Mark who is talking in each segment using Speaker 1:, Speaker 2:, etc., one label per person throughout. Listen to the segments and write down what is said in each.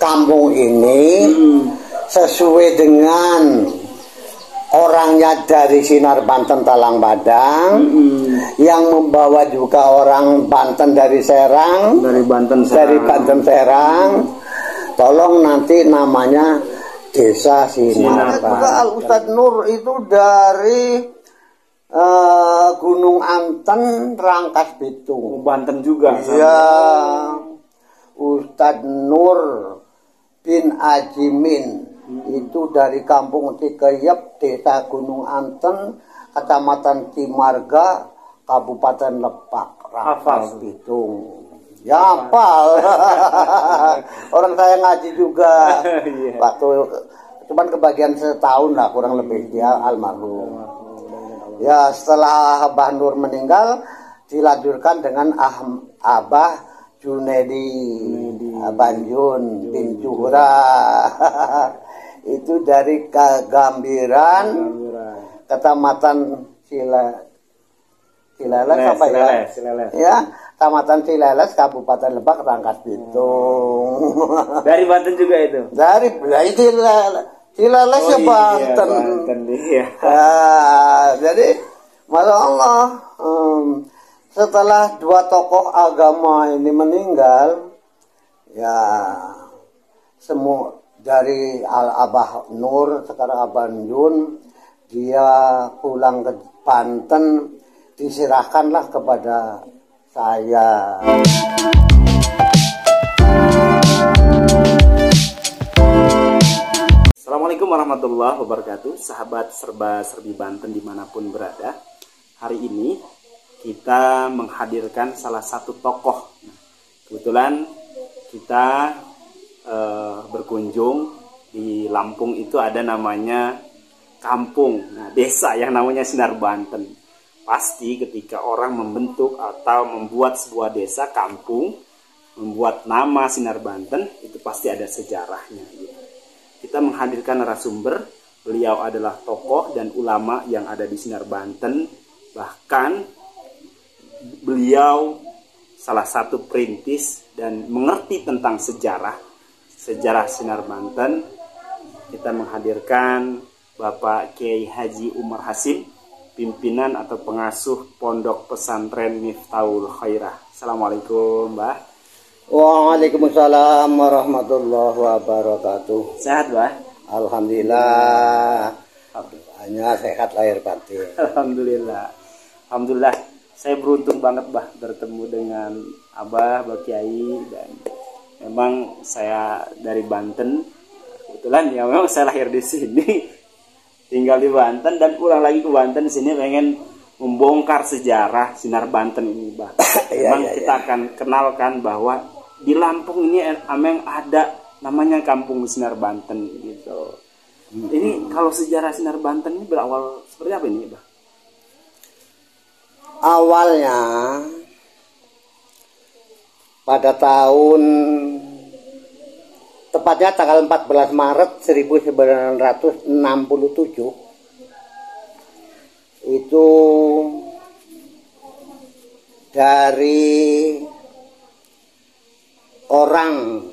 Speaker 1: kampung ini sesuai dengan orangnya dari Sinar Banten Talang Badang, yang membawa juga orang Banten dari Serang, dari Banten Serang. Tolong nanti namanya Desa Sinar Banten. Al Ustadz Nur itu dari Gunung Anten, Rangkas Bitung, Banten juga. Iya, Ustadz Nur bin Ajimin itu dari Kampung Tikeyep, Desa Gunung Anten, Kecamatan Cimarga, Kabupaten Lebak, Rangkas Bitung. Ya hafal. Orang saya ngaji juga. Waktu cuman kebagian setahun lah kurang lebih, dia almarhum. Ya setelah Abah Nur meninggal dilanjutkan dengan Abah Junedi Banjun bin Juhra. Itu dari Gambiran, Kecamatan Cileles apa ya? Ya, Kecamatan Cileles, Kabupaten Lebak, Rangkas Bitung. Dari Banten juga itu? Dari Cileles ya Banten. Iya. Jadi, masya Allah, setelah dua tokoh agama ini meninggal, ya semua dari Abah Nur, sekarang Abah Jun, dia pulang ke Banten, diserahkanlah kepada saya.
Speaker 2: Assalamualaikum warahmatullahi wabarakatuh, sahabat serba-serbi Banten dimanapun berada. Hari ini kita menghadirkan salah satu tokoh. Kebetulan kita berkunjung di Lampung, itu ada namanya kampung, desa yang namanya Sinar Banten. Pasti ketika orang membentuk atau membuat sebuah desa, kampung, membuat nama Sinar Banten, itu pasti ada sejarahnya. Kita menghadirkan narasumber, beliau adalah tokoh dan ulama yang ada di Sinar Banten. Bahkan beliau salah satu perintis dan mengerti tentang sejarah Sinar Banten. Kita menghadirkan Bapak Kiai Haji Umar Hasim, pimpinan atau pengasuh Pondok Pesantren Miftahul Khairah. Assalamualaikum, Mbah.
Speaker 1: Waalaikumsalam warahmatullahi wabarakatuh.
Speaker 2: Sehat, Mbah?
Speaker 1: Alhamdulillah. Hanya sehat lahir batin.
Speaker 2: Alhamdulillah. Alhamdulillah. Saya beruntung banget, Mbah, bertemu dengan Abah, Mbah Kiai, dan memang saya dari Banten. Kebetulan ya memang saya lahir di sini, tinggal di Banten dan pulang lagi ke Banten sini pengen membongkar sejarah Sinar Banten ini, Mbah. Memang kita akan kenalkan bahwa di Lampung ini emang ada namanya Kampung Sinar Banten gitu. Ini kalau sejarah Sinar Banten ini berawal seperti apa ini, Mbah?
Speaker 1: Awalnya pada tahun tepatnya tanggal 14 Maret 1967 itu dari orang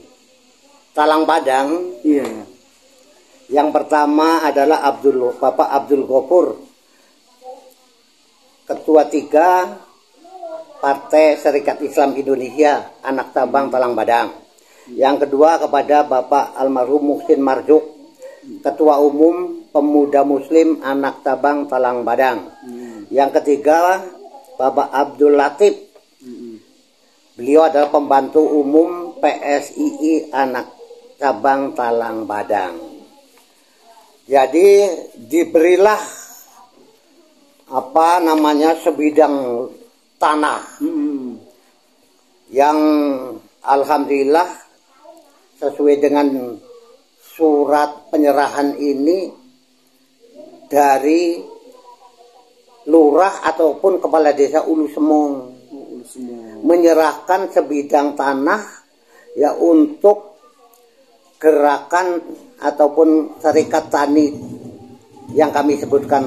Speaker 1: Talang Badang.
Speaker 2: Iya.
Speaker 1: Yang pertama adalah Bapak Abdul Ghafur, Ketua 3 Partai Serikat Islam Indonesia, anak cabang Talang Badang. Yang kedua kepada Bapak almarhum Muhsin Marjuk, Ketua Umum Pemuda Muslim, anak cabang Talang Badang. Yang ketiga Bapak Abdul Latif, beliau adalah pembantu umum PSII, anak cabang Talang Badang. Jadi diberilah sebidang tanah yang alhamdulillah sesuai dengan surat penyerahan ini dari lurah ataupun kepala desa Ulu Semong menyerahkan sebidang tanah ya untuk gerakan ataupun serikat tani yang kami sebutkan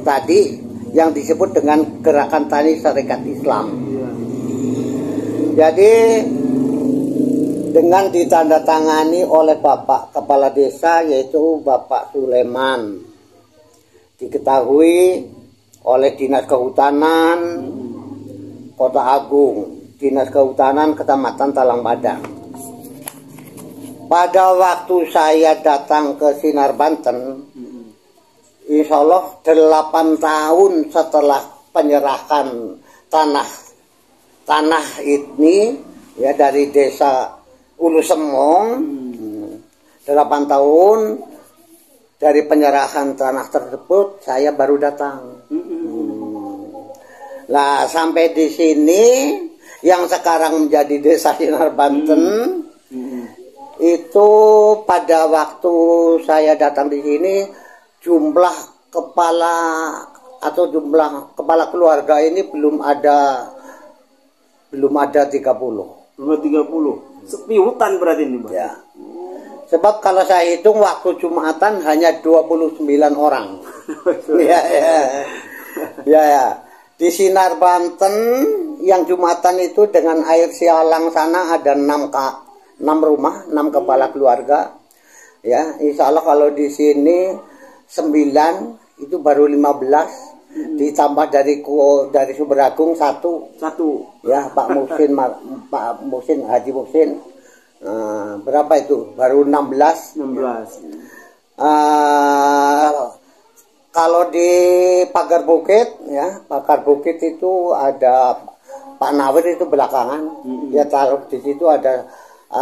Speaker 1: tadi, yang disebut dengan gerakan tani serikat Islam. Jadi dengan ditandatangani oleh Bapak Kepala Desa, yaitu Bapak Sulaiman. Diketahui oleh Dinas Kehutanan Kota Agung, Dinas Kehutanan Kecamatan Talang Padang. Pada waktu saya datang ke Sinar Banten, insya Allah 8 tahun setelah penyerahan tanah ini ya dari desa Ulu Semong, 8 tahun dari penyerahan tanah tersebut saya baru datang. Nah, sampai di sini yang sekarang menjadi desa Sinar Banten itu pada waktu saya datang di sini jumlah kepala atau jumlah kepala keluarga ini belum ada 30.
Speaker 2: Belum 30. Sepi hutan berarti ini, Pak.
Speaker 1: Ya. Sebab kalau saya hitung waktu Jumatan hanya 29 orang. Ya, ya. Ya, ya. Di Sinar Banten yang Jumatan itu dengan air sialang sana ada 6 rumah, 6 kepala keluarga. Ya, insya Allah kalau di sini 9 itu baru 15. Ditambah dari Sumber Agung satu ya Pak Muhsin Haji Muhsin, berapa itu baru 16. Kalau di Pagar Bukit ya, Pagar Bukit itu ada Pak Nawir itu belakangan. Ya taruh di situ ada 2.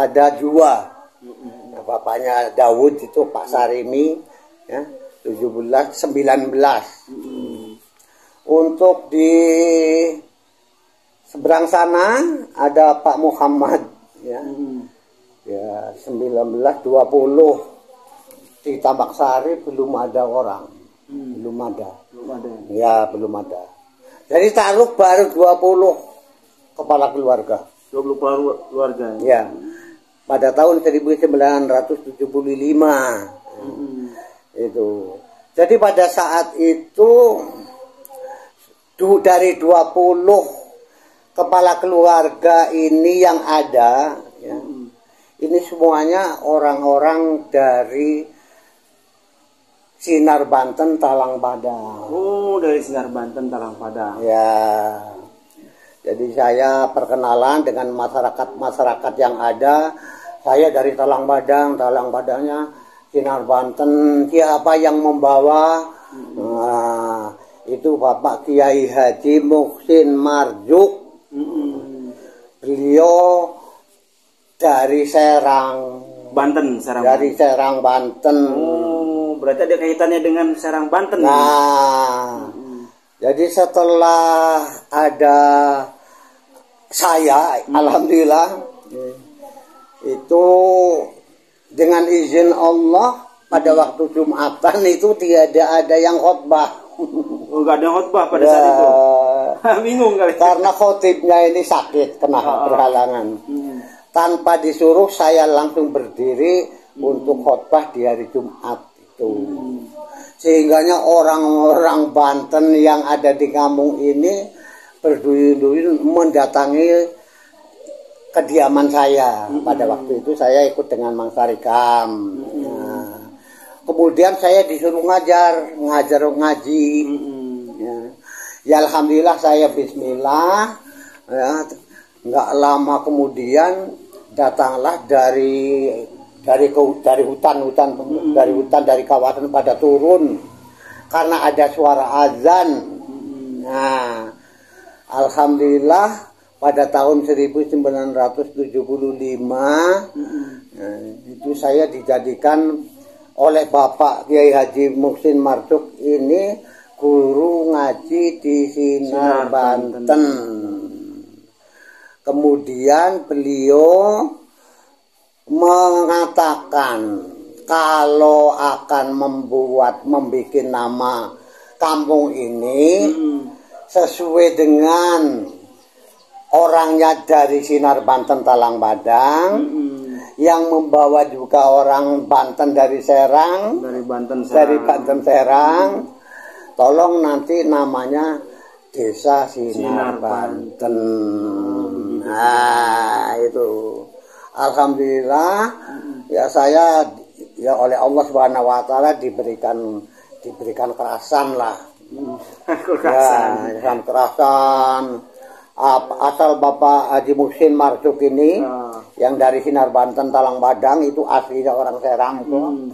Speaker 1: Bapaknya Daud itu Pak Sarimi ya, 19. Untuk di seberang sana ada Pak Muhammad ya. Ya 19, 20. Di Tambak Sari belum ada orang. Belum ada. Ya, belum ada. Jadi Taluk baru 20 kepala keluarga.
Speaker 2: 20 kepala keluarga.
Speaker 1: Ya. Pada tahun 1975. Itu. Jadi pada saat itu dari 20 kepala keluarga ini yang ada ya, ini semuanya orang-orang dari Sinar Banten Talang Padang.
Speaker 2: Oh, dari Sinar Banten Talang Padang.
Speaker 1: Ya. Jadi saya perkenalan dengan masyarakat yang ada. Saya dari Talang Padang, Talang Padangnya Sinar Banten. Siapa yang membawa? Nah, itu Bapak Kiai Haji Muhsin Marjuk. Beliau dari Serang
Speaker 2: Banten.
Speaker 1: Serang Banten.
Speaker 2: Oh, berarti ada kaitannya dengan Serang Banten.
Speaker 1: Nah, jadi setelah ada saya, alhamdulillah itu dengan izin Allah pada waktu Jumatan itu tidak ada yang khotbah.
Speaker 2: Enggak ada khotbah pada saat itu. Bingung kali.
Speaker 1: Karena khotibnya ini sakit, kena berhalangan. Tanpa disuruh saya langsung berdiri untuk khotbah di hari Jumat itu. Sehingganya orang-orang Banten yang ada di kampung ini berduyun-duyun mendatangi kediaman saya. Pada waktu itu saya ikut dengan Mang Sarikam. Kemudian saya disuruh ngajar ngaji. Ya Alhamdulillah saya bismillah. Ya, nggak lama kemudian datanglah dari hutan dari kawasan pada turun karena ada suara azan. Nah, alhamdulillah pada tahun 1975 itu saya dijadikan oleh Bapak Kiai Haji Muhsin Marjuk ini guru ngaji di Sinar Banten. Kemudian beliau mengatakan kalau akan membuat nama kampung ini sesuai dengan orangnya dari Sinar Banten Talang Padang, yang membawa juga orang Banten dari Serang, dari Banten Serang. Tolong nanti namanya Desa Sinar Banten. Nah, itu. Alhamdulillah ya saya ya oleh Allah Subhanahu wa taala diberikan kerasan lah. Kerasan. Asal Bapak Haji Muhsin Marjuk ini yang dari Sinar Banten Talang Badang itu aslinya orang Serang tuh.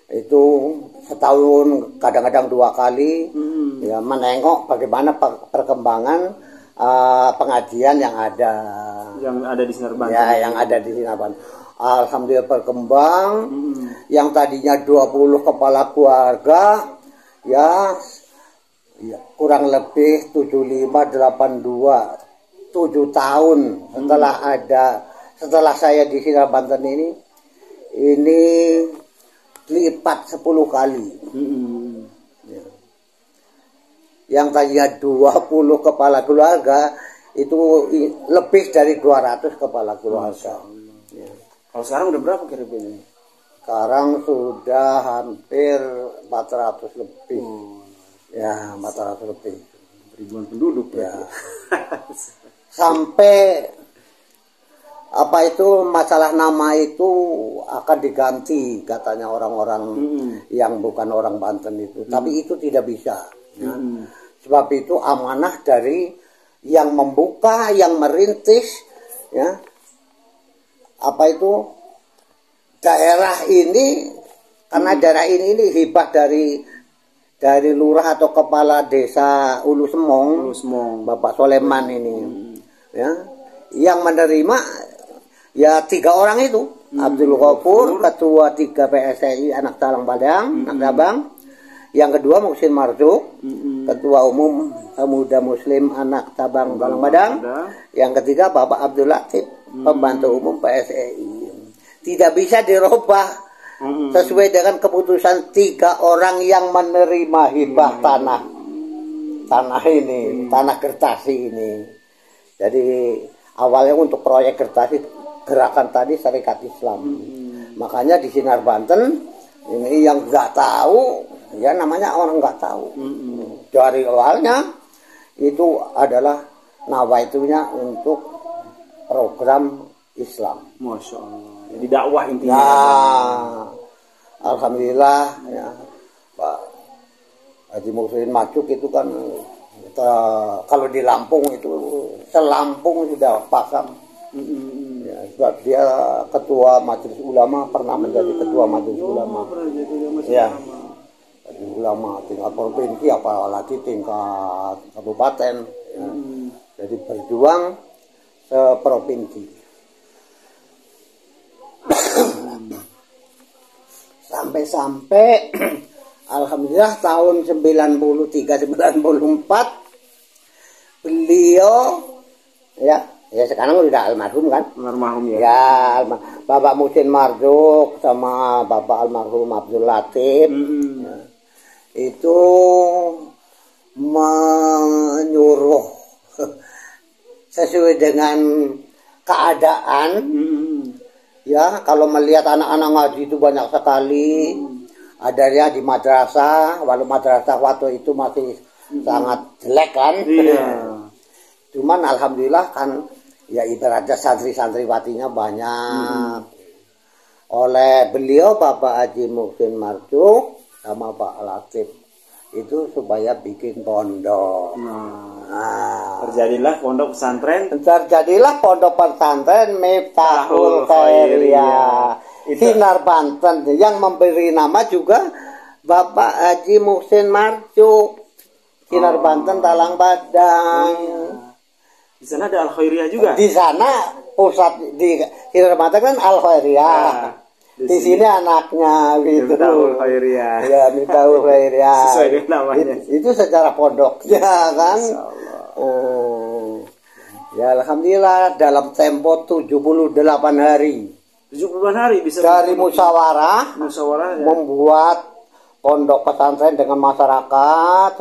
Speaker 1: Itu setahun kadang-kadang 2 kali ya menengok bagaimana perkembangan pengajian yang ada
Speaker 2: di Sinar Banten.
Speaker 1: Ya, yang ada di Sinar Banten. Alhamdulillah berkembang. Yang tadinya 20 kepala keluarga ya kurang lebih 7582 7 tahun setelah saya di Sinar Banten ini lipat 10 kali. Ya. Yang tadinya 20 kepala keluarga itu lebih dari 200 kepala keluarga. Ya.
Speaker 2: Kalau sekarang udah berapa kira-kira?
Speaker 1: Sekarang sudah hampir 400 lebih. Ya, 400 lebih.
Speaker 2: Ribuan penduduk
Speaker 1: ya. Sampai masalah nama itu akan diganti katanya orang-orang yang bukan orang Banten itu. Tapi itu tidak bisa. Ya. Sebab itu amanah dari yang membuka, yang merintis, ya. Daerah ini, karena daerah ini hibah dari lurah atau kepala desa Ulu Semong, Bapak Soleman ini, ya, yang menerima ya 3 orang itu, Abdul Ghafur, ketua 3 PSI Anak Talang Badang, Anak Dabang, yang kedua Muhsin Marjuk, ketua umum Pemuda Muslim Anak Tabang Talang Badang, yang ketiga Bapak Abdul Latif, pembantu umum PSI. Tidak bisa dirubah sesuai dengan keputusan 3 orang yang menerima hibah tanah ini, tanah Gertasi ini. Jadi awalnya untuk proyek Gertasi gerakan tadi Syarikat Islam. Makanya di Sinar Banten ini yang nggak tahu, ya namanya orang nggak tahu. Dari awalnya itu adalah nawaitunya untuk program Islam.
Speaker 2: Masya Allah. Jadi dakwah intinya.
Speaker 1: Nah, alhamdulillah ya, Pak Haji Muhsin Marjuk itu kan kalau di Lampung itu selampung sudah pasang. Ya, sebab dia ketua Majelis Ulama, pernah menjadi ketua Majelis Ulama. Ya, Majelis Ulama tingkat provinsi apalagi tingkat kabupaten. Ya. Jadi berjuang seprovinsi. Sampai alhamdulillah tahun 93-94 beliau ya sekarang udah almarhum kan?
Speaker 2: Almarhum ya.
Speaker 1: Ya, Bapak Muhsin Marjuk sama Bapak almarhum Abdul Latif ya, itu menyuruh sesuai dengan keadaan. Ya, kalau melihat anak-anak ngaji itu banyak sekali. Adanya di madrasah, walau madrasah waktu itu masih sangat jelek kan. Iya. Cuman alhamdulillah kan ya ibaratnya santri-santriwatinya banyak. Oleh beliau Bapak Haji Muhsin Marjuk sama Pak Latif itu supaya bikin pondok.
Speaker 2: Terjadilah pondok pesantren.
Speaker 1: Miftahul Khairiyah Sinar Banten, yang memberi nama juga Bapak Haji Muhsin Marjuk, Sinar Banten Talang Badang.
Speaker 2: Di sana ada Al Khairiyah juga.
Speaker 1: Di sana pusat di Sinar Banten kan Al Khairiyah. Di sini anaknya gitu.
Speaker 2: Miftahul Khairiyah.
Speaker 1: Ya, Miftahul Khairiyah.
Speaker 2: Sesuai dengan namanya.
Speaker 1: Itu secara pondoknya kan. Ya alhamdulillah dalam tempo 78 hari.
Speaker 2: 78 hari bisa
Speaker 1: dari musyawarah ya. Membuat pondok pesantren dengan masyarakat.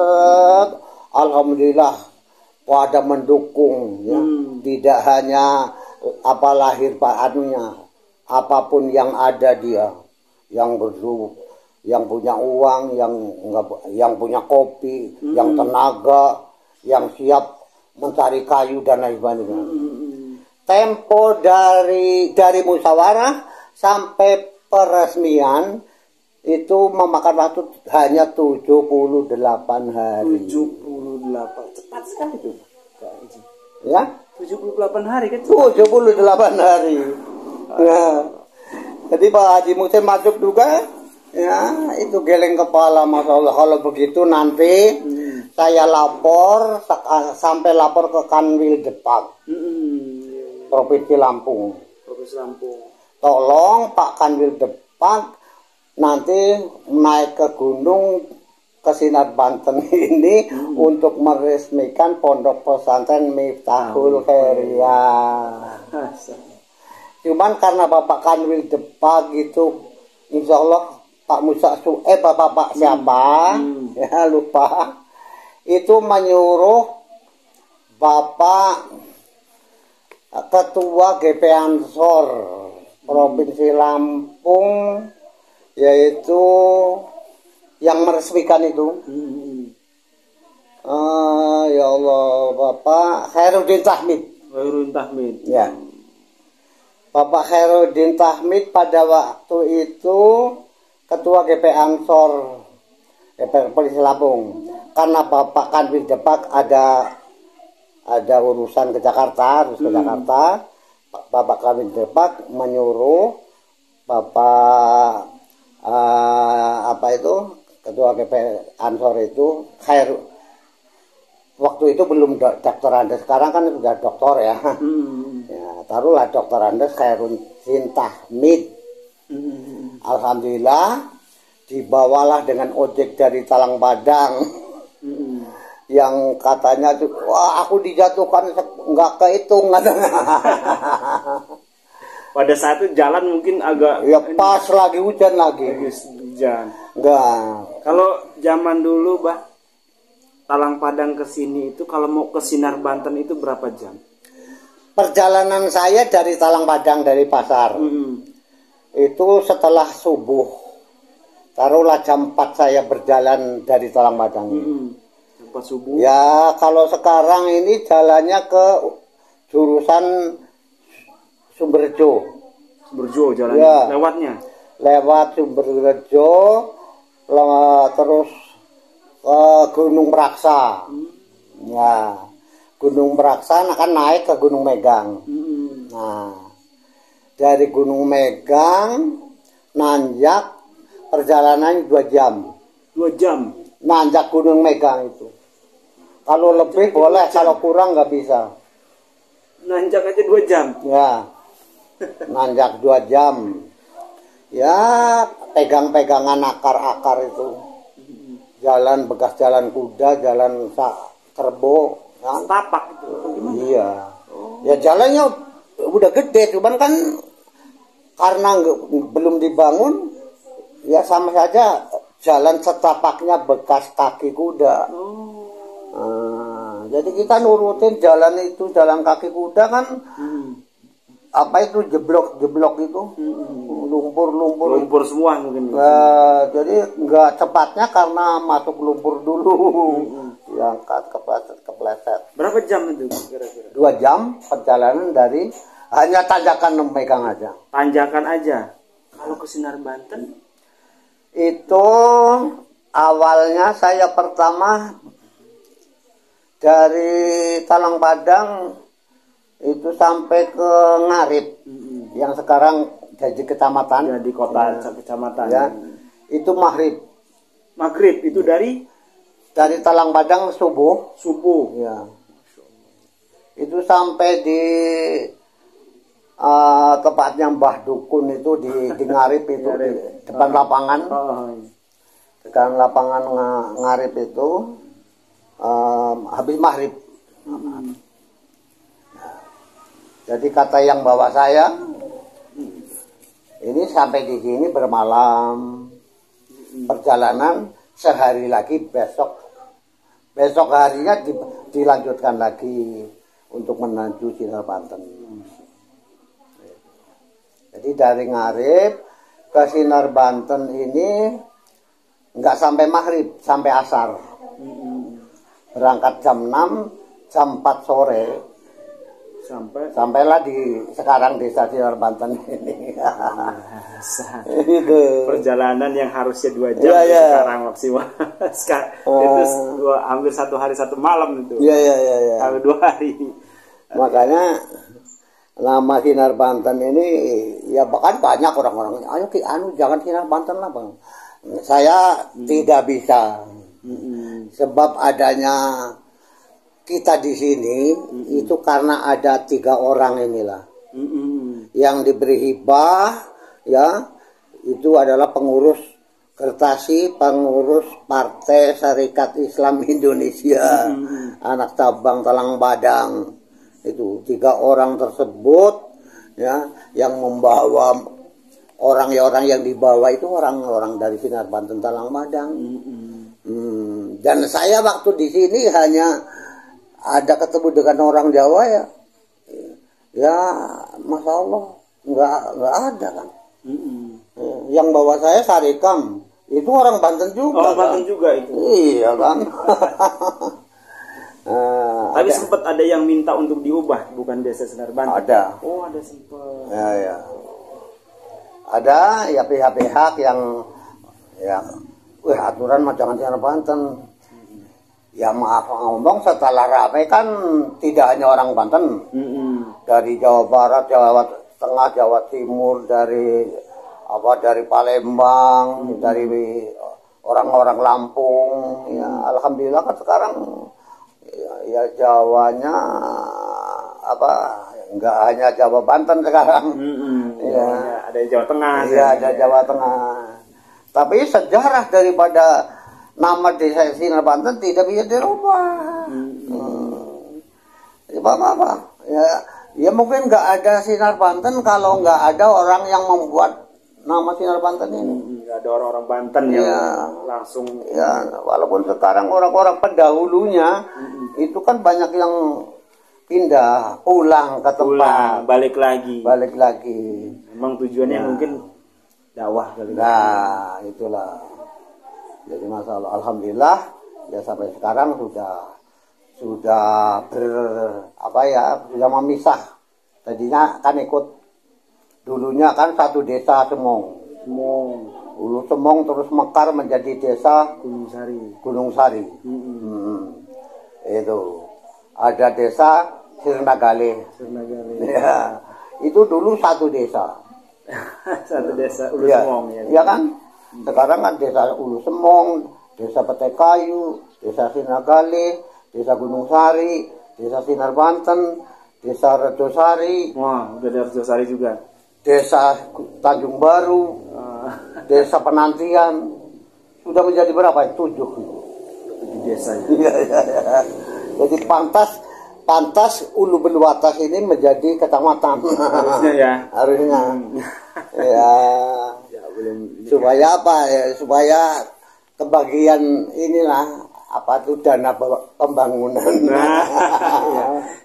Speaker 1: Alhamdulillah pada mendukung ya. Tidak hanya lahir paannya, apapun yang ada dia, yang bersup, yang punya uang, yang punya kopi, yang tenaga, yang siap mencari kayu dan lain sebagainya. tempo dari musyawarah sampai peresmian itu memakan waktu hanya 78 hari.
Speaker 2: 78, cepat sekali tuh.
Speaker 1: Ya?
Speaker 2: 78 hari kan?
Speaker 1: 78 hari. Nah, jadi Pak Haji Muhsin masuk juga, ya itu geleng kepala, Masya Allah. Kalau begitu nanti saya lapor sampai lapor ke Kanwil Depak, Provinsi Lampung. Tolong Pak Kanwil Depak nanti naik ke gunung ke Sinar Banten ini untuk meresmikan pondok pesantren Miftahul Khairiyah. Cuman karena Bapak Kanwil Depak itu, insya Allah Pak Musa Bapak siapa? Ya lupa. Itu menyuruh Bapak Ketua GP Ansor Provinsi Lampung, yaitu yang meresmikan itu. Ya Allah, Bapak Khairuddin Tahmid. Ya. Bapak Khairuddin Tahmid pada waktu itu Ketua GP Ansor Provinsi Lampung. Karena Bapak Kanwil Depak ada urusan ke Jakarta, harus ke Jakarta. Bapak Kanwil Depak menyuruh Bapak Ketua GP Ansor itu waktu itu belum dokter Andes, sekarang kan sudah doktor ya. Ya taruhlah dokter Andes Khairuddin Tahmid. Alhamdulillah dibawalah dengan ojek dari Talang Padang. Yang katanya wah aku dijatuhkan nggak kehitung.
Speaker 2: Pada saat itu jalan mungkin agak
Speaker 1: ya pas lagi hujan lagi. Enggak.
Speaker 2: Kalau zaman dulu Talang Padang ke sini itu kalau mau ke Sinar Banten itu berapa jam?
Speaker 1: Perjalanan saya dari Talang Padang dari pasar. Itu setelah subuh. Taruhlah jam 4 saya berjalan dari Talang Padang.
Speaker 2: Jam 4 subuh.
Speaker 1: Ya, kalau sekarang ini jalannya ke jurusan Sumberjo
Speaker 2: jalannya. Ya. Lewatnya.
Speaker 1: Lewat Sumberjo, terus ke Gunung Meraksa. Ya, Gunung Meraksa akan naik ke Gunung Megang. Nah, dari Gunung Megang nanjak perjalanan 2 jam.
Speaker 2: 2 jam.
Speaker 1: Nanjak Gunung Megang itu. Kalau lebih boleh, kalau kurang nggak bisa.
Speaker 2: Nanjak aja 2 jam.
Speaker 1: Ya. Nanjak 2 jam. Ya, pegang-pegangan akar-akar itu. Jalan bekas jalan kuda, jalan kerbau, ya.
Speaker 2: Tapak itu.
Speaker 1: Iya. Ya jalannya udah gede, cuman kan karena belum dibangun, ya sama saja jalan setapaknya bekas kaki kuda. Jadi kita nurutin jalan itu, jalan kaki kuda kan. Jeblok itu lumpur
Speaker 2: semua mungkin.
Speaker 1: Jadi nggak cepatnya karena masuk lumpur dulu, diangkat kepleset.
Speaker 2: Berapa jam itu kira-kira?
Speaker 1: 2 jam perjalanan dari hanya tanjakan Megang aja.
Speaker 2: Tanjakan aja. Kalau ke Sinar Banten
Speaker 1: itu awalnya saya pertama dari Talang Padang itu sampai ke Ngarip, yang sekarang jadi kecamatan.
Speaker 2: Ya, di kota kecamatan.
Speaker 1: Ya, itu maghrib
Speaker 2: itu dari
Speaker 1: Talang Padang subuh. Ya. Itu sampai di tepatnya Mbah Dukun itu di Ngarip itu di depan lapangan. Depan lapangan Ngarip itu habis maghrib. Jadi kata yang bawa saya, ini sampai di sini bermalam, perjalanan sehari lagi, besok harinya dilanjutkan lagi untuk menuju Sinar Banten. Jadi dari Ngarip ke Sinar Banten ini nggak sampai maghrib, sampai asar. Berangkat jam 6, jam 4 sore sampailah di sekarang desa Sinar Banten ini. Itu
Speaker 2: perjalanan yang harusnya 2 jam sekarang maksimal itu hampir 1 hari 1 malam itu. Hampir 2 hari.
Speaker 1: Makanya nama Sinar Banten ini ya bahkan banyak orang-orang, ayo jangan Sinar Banten lah Bang. Saya tidak bisa. Sebab adanya kita di sini itu karena ada 3 orang inilah yang diberi hibah, ya, itu adalah pengurus Kertasi, pengurus Partai Syarikat Islam Indonesia, anak cabang Talang Badang. Itu 3 orang tersebut, ya, yang membawa orang yang dibawa itu orang-orang dari Sinar Banten Talang Badang. Dan saya waktu di sini hanya ada ketemu dengan orang Jawa ya Masya Allah nggak ada kan. Yang bawa saya Sarikam itu orang Banten juga.
Speaker 2: Banten juga itu.
Speaker 1: Iya kan.
Speaker 2: Tapi sempat ada yang minta untuk diubah, bukan desa Sinar Banten.
Speaker 1: Ada.
Speaker 2: Ada sempat.
Speaker 1: Ya. Ada ya pihak-pihak yang ya aturan mah jangan Sinar Banten. Ya maaf ngomong, setelah ramai kan tidak hanya orang Banten, dari Jawa Barat, Jawa Tengah, Jawa Timur, dari Palembang, dari orang-orang Lampung. Ya alhamdulillah kan sekarang ya Jawanya nggak hanya Jawa Banten sekarang.
Speaker 2: Ya, ada Jawa Tengah.
Speaker 1: Iya, ada Jawa Tengah. Tapi sejarah daripada nama desa Sinar Banten tidak bisa dirubah. Ya mungkin nggak ada Sinar Banten kalau nggak ada orang yang membuat nama Sinar Banten ini.
Speaker 2: Nggak ada orang-orang Banten yang langsung.
Speaker 1: Ya, walaupun sekarang orang-orang pendahulunya itu kan banyak yang pindah, pulang ke tempat,
Speaker 2: balik lagi.
Speaker 1: Memang
Speaker 2: tujuannya mungkin dakwah kali.
Speaker 1: Nah, itulah. Jadi masalah alhamdulillah ya sampai sekarang sudah memisah. Tadinya kan ikut dulunya kan satu desa Semong. Ulu Semong terus mekar menjadi desa Gunung Sari. Itu ada desa Sirnagale. Ya, itu dulu satu desa.
Speaker 2: Satu desa Ulu Semong ya.
Speaker 1: Iya kan? Sekarang kan desa Ulu Semong, desa Petai Kayu, desa Sirnagale, desa Gunung Sari, desa Sinar Banten, desa Redosari.
Speaker 2: Wah, udah ada Redosari juga.
Speaker 1: Desa Tanjung Baru, desa Penantian. Sudah menjadi berapa? 7
Speaker 2: desa.
Speaker 1: Iya. Jadi pantas Ulu Beluatas ini menjadi kecamatan.
Speaker 2: Harusnya ya.
Speaker 1: Harusnya. Ya. Supaya supaya kebagian inilah dana pembangunan.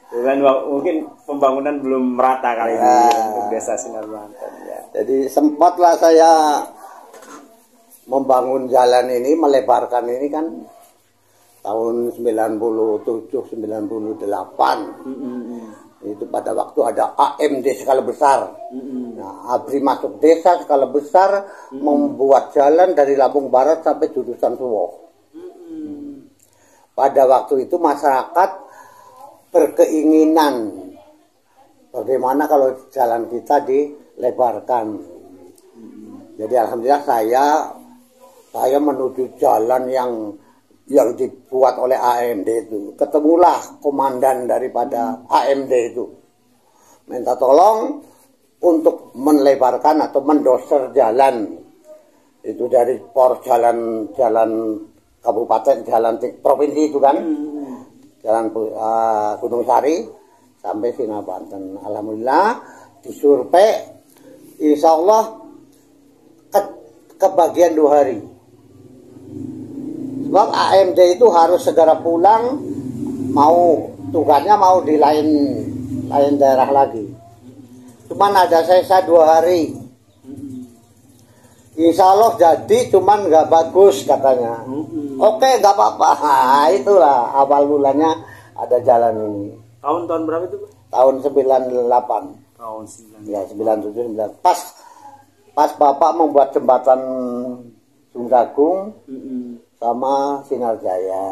Speaker 2: Bukan mungkin pembangunan belum merata kali ini untuk desa Sinar Banten. Ya.
Speaker 1: Jadi sempatlah saya membangun jalan ini, melebarkan ini kan tahun 97 98. Itu pada waktu ada AMD skala besar. Nah, ABRI masuk desa skala besar, membuat jalan dari Lampung Barat sampai Jurusan Suwoh. Pada waktu itu masyarakat berkeinginan bagaimana kalau jalan kita dilebarkan. Jadi alhamdulillah saya menuju jalan yang dibuat oleh AMD itu. Ketemulah komandan daripada AMD itu. Minta tolong untuk melebarkan atau mendoser jalan. Itu dari jalan kabupaten, jalan provinsi itu kan. Jalan Gunung Sari sampai Sinar Banten. Alhamdulillah disurvei, insya Allah kebagian 2 hari. Sebab AMD itu harus segera pulang, tugasnya mau di lain daerah lagi. Cuman ada sisa 2 hari. Insya Allah jadi, cuman nggak bagus katanya. Oke, nggak apa-apa. Itulah awal mulanya ada jalan ini.
Speaker 2: Tahun berapa itu?
Speaker 1: tahun 98.
Speaker 2: Tahun 98.
Speaker 1: Ya, 97 9. Pas Bapak membuat jembatan Sumragung sama Sinar Jaya.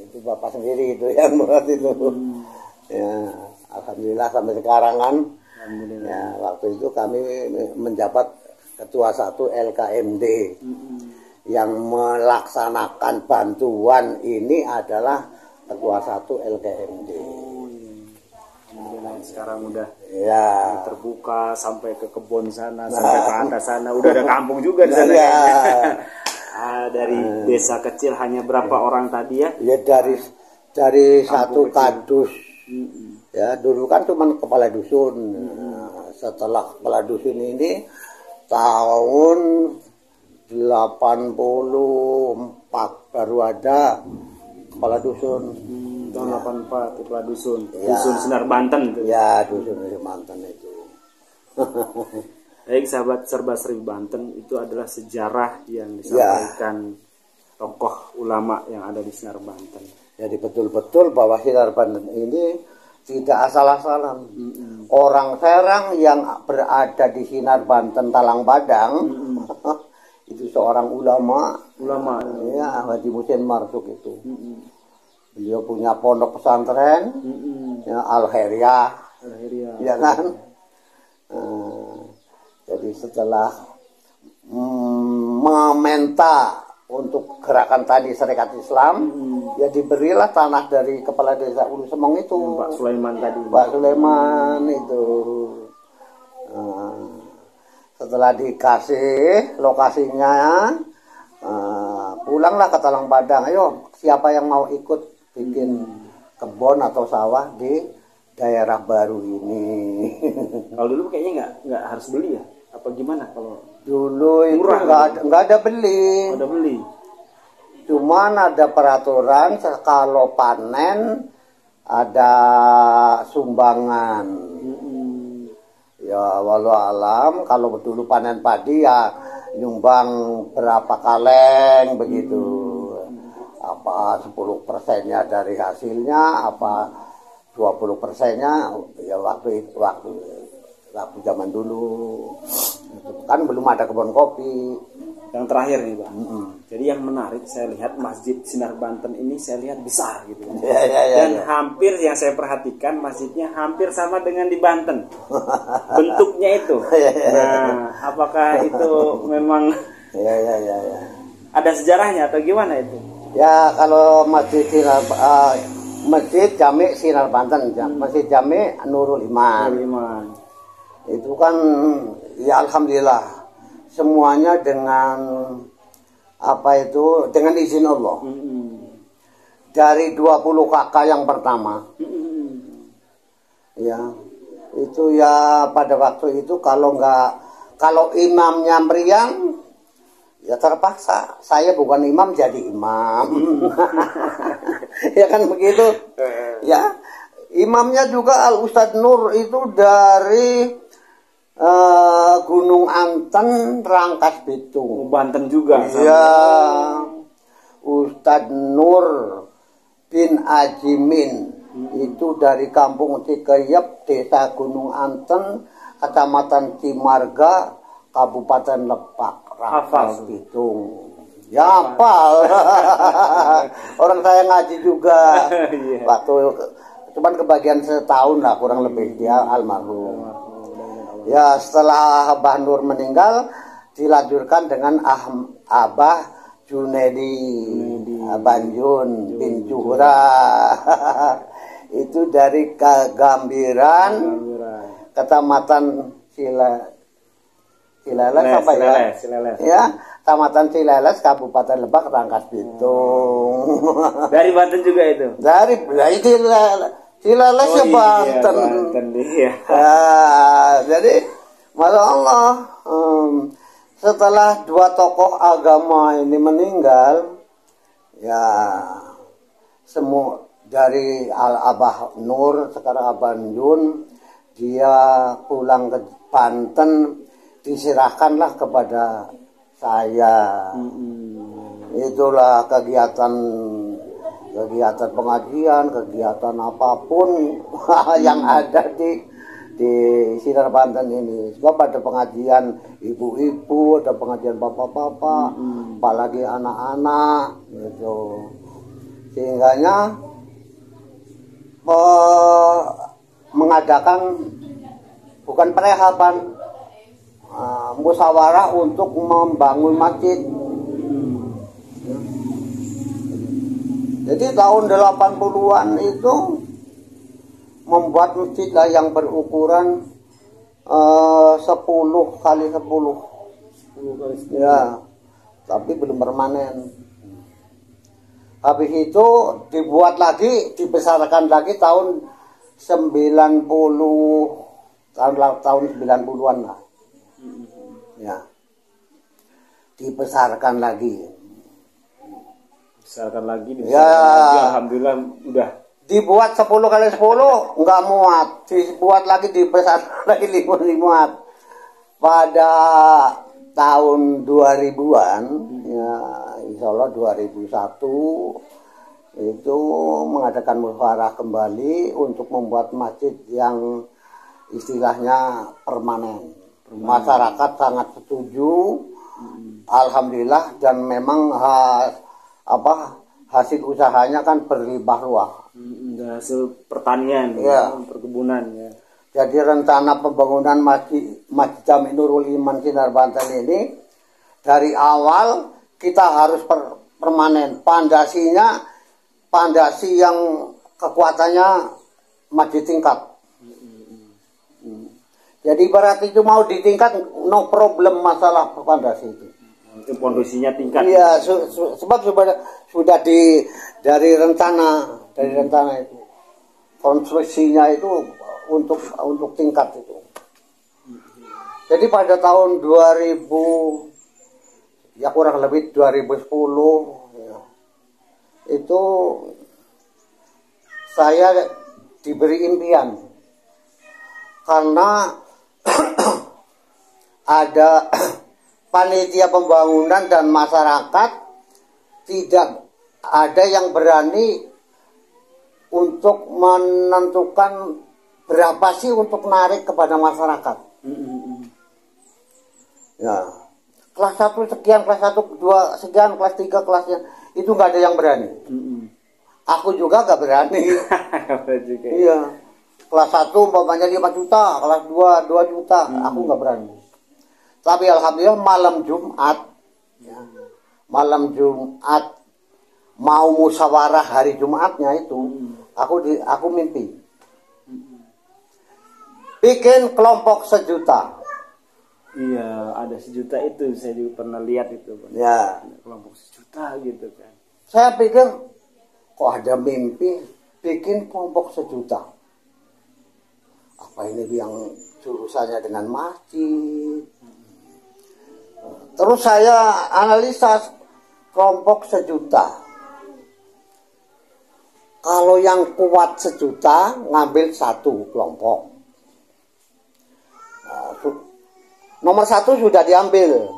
Speaker 1: Itu Bapak sendiri itu yang buat itu. Ya, alhamdulillah sampai sekarang kan. Ya, waktu itu kami menjabat ketua 1 LKMD. Yang melaksanakan bantuan ini adalah ketua 1 LKMD.
Speaker 2: Sekarang udah
Speaker 1: ya
Speaker 2: terbuka sampai ke kebun sana, sampai ke atas sana, udah ada kampung juga di sana. Ya. Dari desa kecil hanya berapa orang tadi ya?
Speaker 1: Ya dari satu kadus. Ya dulu kan cuma kepala dusun. Setelah kepala dusun ini tahun 84 baru ada kepala dusun.
Speaker 2: Tahun 84 kepala dusun. Ya. Dusun Sinar Banten itu.
Speaker 1: Ya, dusun Sinar Banten itu.
Speaker 2: Baik sahabat Serba Serbi Banten, itu adalah sejarah yang disampaikan tokoh ulama yang ada di Sinar Banten.
Speaker 1: Jadi betul-betul bahwa Sinar Banten ini tidak asal-asalan. Orang Serang yang berada di Sinar Banten Talang Padang itu seorang ulama ya, Haji Musin Marsuk itu. Beliau punya pondok pesantren ya, Al-Khairiyah ya kan. Jadi setelah meminta untuk gerakan tadi Serikat Islam, ya diberilah tanah dari kepala desa Ulu Semong itu,
Speaker 2: Pak Sulaiman tadi.
Speaker 1: Pak Sulaiman itu. Setelah dikasih lokasinya, pulanglah ke Talang Padang. Ayo, siapa yang mau ikut bikin kebun atau sawah di daerah baru ini?
Speaker 2: Kalau dulu kayaknya nggak harus beli ya? Apa gimana kalau
Speaker 1: dulu itu nggak ada beli?
Speaker 2: Ada beli.
Speaker 1: Cuman ada peraturan kalau panen ada sumbangan. Ya walau alam kalau dulu panen padi ya nyumbang berapa kaleng begitu. Apa 10%-nya dari hasilnya, apa 20%-nya ya waktu zaman dulu kan belum ada kebun kopi.
Speaker 2: Yang terakhir nih Pak, jadi yang menarik saya lihat Masjid Sinar Banten ini saya lihat besar gitu dan hampir yang saya perhatikan masjidnya hampir sama dengan di Banten bentuknya itu. Nah apakah itu memang ada sejarahnya atau gimana itu?
Speaker 1: Ya kalau Masjid Jami Sinar Banten, Masjid Jami Nurul Iman. Itu kan ya alhamdulillah semuanya dengan dengan izin Allah. Dari 20 kakak yang pertama. Ya. Itu ya pada waktu itu kalau imamnya meriang ya terpaksa saya bukan imam jadi imam. Ya kan begitu. Ya. Imamnya juga Al Ustadz Nur itu dari Gunung Anten, Rangkas Bitung.
Speaker 2: Banten juga.
Speaker 1: Iya. Ustadz Nur bin Ajimin itu dari Kampung Cikeyep, Desa Gunung Anten, Kecamatan Cimarga, Kabupaten Lebak, Rangkas Bitung. Ya hafal. Orang saya ngaji juga. Waktu cuman kebagian setahun lah kurang lebih dia almarhum. Ya setelah Abah Nur meninggal dilanjutkan dengan Abah Junedi Banjun bin Juhra. Itu dari Kegambiran, Kecamatan Cileles apa ya? Ya, Kecamatan Cileles, Kabupaten Lebak, Rangkas Bitung.
Speaker 2: Dari Banten juga itu?
Speaker 1: Dari Cileles ya Banten.
Speaker 2: Iya.
Speaker 1: Jadi masya Allah setelah dua tokoh agama ini meninggal ya semua dari Abah Nur sekarang Abah Jun dia pulang ke Banten diserahkanlah kepada saya. Itulah kegiatan kegiatan pengajian, kegiatan apapun yang ada di Sinar Banten ini. Sebab ada pengajian ibu-ibu, ada pengajian bapak-bapak, apalagi anak-anak gitu. Sehingganya mengadakan bukan perehaban, musyawarah untuk membangun masjid. Jadi tahun 80-an itu membuat masjid lah yang berukuran 10 kali 10. Ya, tapi belum permanen. Habis itu dibuat lagi, dibesarkan lagi tahun 90, tahun 90-an lah. Ya. Dibesarkan lagi.
Speaker 2: Besarkan lagi,
Speaker 1: ya,
Speaker 2: lagi, alhamdulillah udah.
Speaker 1: Dibuat 10 kali 10 nggak muat, dibuat lagi dibesarkan lagi 5 muat. Pada tahun 2000-an, ya insya Allah 2001 itu mengadakan musyawarah kembali untuk membuat masjid yang istilahnya permanen. Masyarakat sangat setuju, alhamdulillah, dan memang hasil usahanya kan berlimpah ruah.
Speaker 2: Hasil pertanian,
Speaker 1: ya,
Speaker 2: perkebunan ya.
Speaker 1: Jadi rencana pembangunan Masjid Jami Nurul Iman Sinar Banten ini dari awal kita harus permanen. Pondasi yang kekuatannya masjid tingkat. Jadi berarti itu mau ditingkat, no problem masalah pondasi itu.
Speaker 2: Itu pondasinya tingkat.
Speaker 1: Iya, sebab sudah dari rencana itu, konstruksinya itu untuk tingkat itu. Jadi pada tahun 2000, ya kurang lebih 2010, ya, itu saya diberi impian karena ada panitia pembangunan dan masyarakat tidak ada yang berani untuk menentukan berapa sih untuk narik kepada masyarakat. Ya, kelas 1 sekian, kelas 1, 2 sekian, kelas 3, kelasnya itu nggak ada yang berani. Aku juga nggak berani. Iya, kelas 1 umpamanya 5 juta, kelas 2 2 juta, aku nggak berani. Tapi alhamdulillah malam Jumat, ya, malam Jumat mau musyawarah hari Jumatnya itu, aku mimpi bikin kelompok 1 juta.
Speaker 2: Iya, ada 1 juta itu, saya juga pernah lihat itu.
Speaker 1: Ya,
Speaker 2: kelompok 1 juta gitu kan.
Speaker 1: Saya pikir kok ada mimpi bikin kelompok 1 juta. Apa ini yang jurusannya dengan masjid? Terus saya analisa kelompok 1 juta. Kalau yang kuat 1 juta ngambil 1 kelompok. Nomor 1 sudah diambil,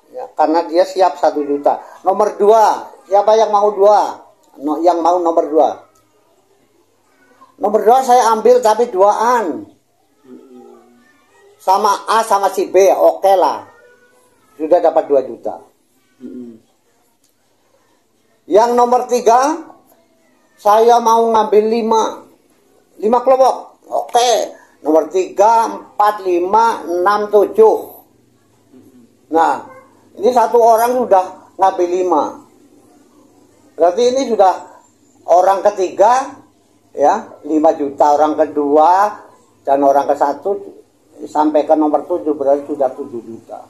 Speaker 1: ya, karena dia siap 1 juta. Nomor 2, siapa yang mau 2? Yang mau nomor 2. Nomor 2 saya ambil tapi 2-an. Sama A sama si B, oke lah. Sudah dapat 2 juta. Yang nomor 3, saya mau ngambil 5 kelompok. Oke. Nomor 3, 4, 5, 6, 7. Nah, ini 1 orang sudah ngambil 5. Berarti ini sudah orang ketiga, ya, 5 juta. Orang kedua dan orang ke-1 sampai ke nomor 7 berarti sudah 7 juta.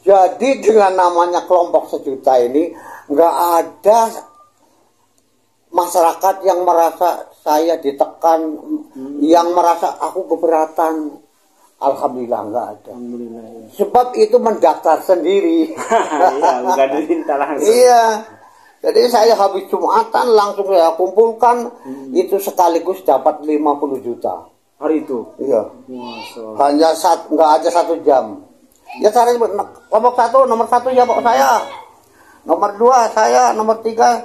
Speaker 1: Jadi dengan namanya kelompok 1 juta ini nggak ada masyarakat yang merasa saya ditekan, yang merasa aku keberatan. Alhamdulillah nggak ada.
Speaker 2: Alhamdulillah, ya.
Speaker 1: Sebab itu mendaftar sendiri.
Speaker 2: Iya, bukan diminta langsung.
Speaker 1: Iya. Jadi saya habis Jumatan langsung saya kumpulkan, itu sekaligus dapat 50 juta.
Speaker 2: Hari itu?
Speaker 1: Iya.
Speaker 2: Masya.
Speaker 1: Nggak ada 1 jam. Ya cari kelompok 1, nomor 1 ya Pak saya. Nomor 2 saya, nomor 3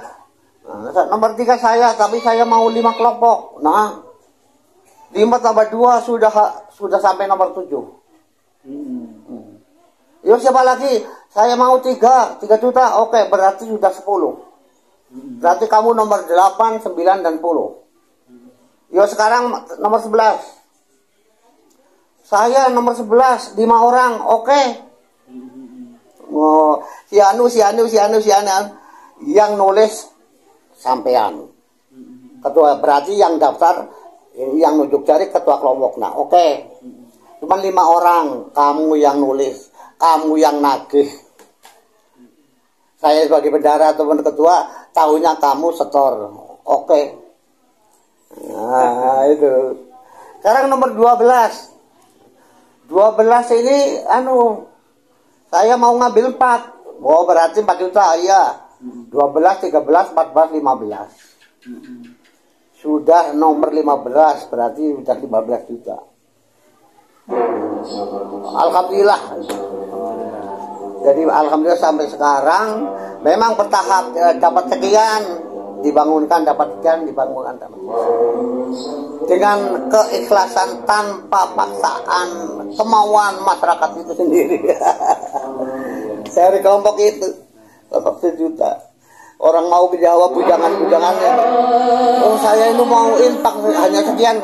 Speaker 1: saya, tapi saya mau 5 kelompok. Nah, 5 tambah 2 sudah sampai nomor 7. Yuk siapa lagi? Saya mau 3 juta. Oke, berarti sudah 10. Berarti kamu nomor 8, 9, dan 10. Yuk sekarang nomor 11. Saya nomor 11, 5 orang. Oke. Oh, si anu yang nulis sampean. Ketua, berarti yang daftar, yang nunjuk jari ketua kelompok. Nah, oke. Cuman 5 orang, kamu yang nulis, kamu yang nagih. Saya sebagai bendara atau ketua, tahunya kamu setor. Oke. Nah, itu. Sekarang nomor 12. 12 ini saya mau ngambil 4. Oh, berarti 4 juta, iya. 12, 13, 14, 15. Sudah nomor 15, berarti sudah 15 juta. Alhamdulillah. Jadi alhamdulillah sampai sekarang memang bertahap dapat sekian, dibangunkan dapat sekian, dibangunkan dapat sekian. Dengan keikhlasan tanpa paksaan, kemauan masyarakat itu sendiri. Saya di kelompok itu, kelompok 1 juta. Orang mau menjawab bujangan-bujangannya. Oh, saya itu mau infak hanya sekian.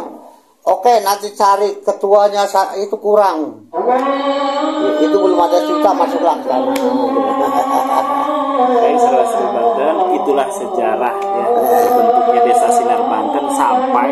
Speaker 1: Oke, nanti cari ketuanya itu kurang. Itu belum ada juta masuk langsung.
Speaker 2: Baik, saudara Banten, itulah sejarah ya bentuknya Desa Sinar Banten sampai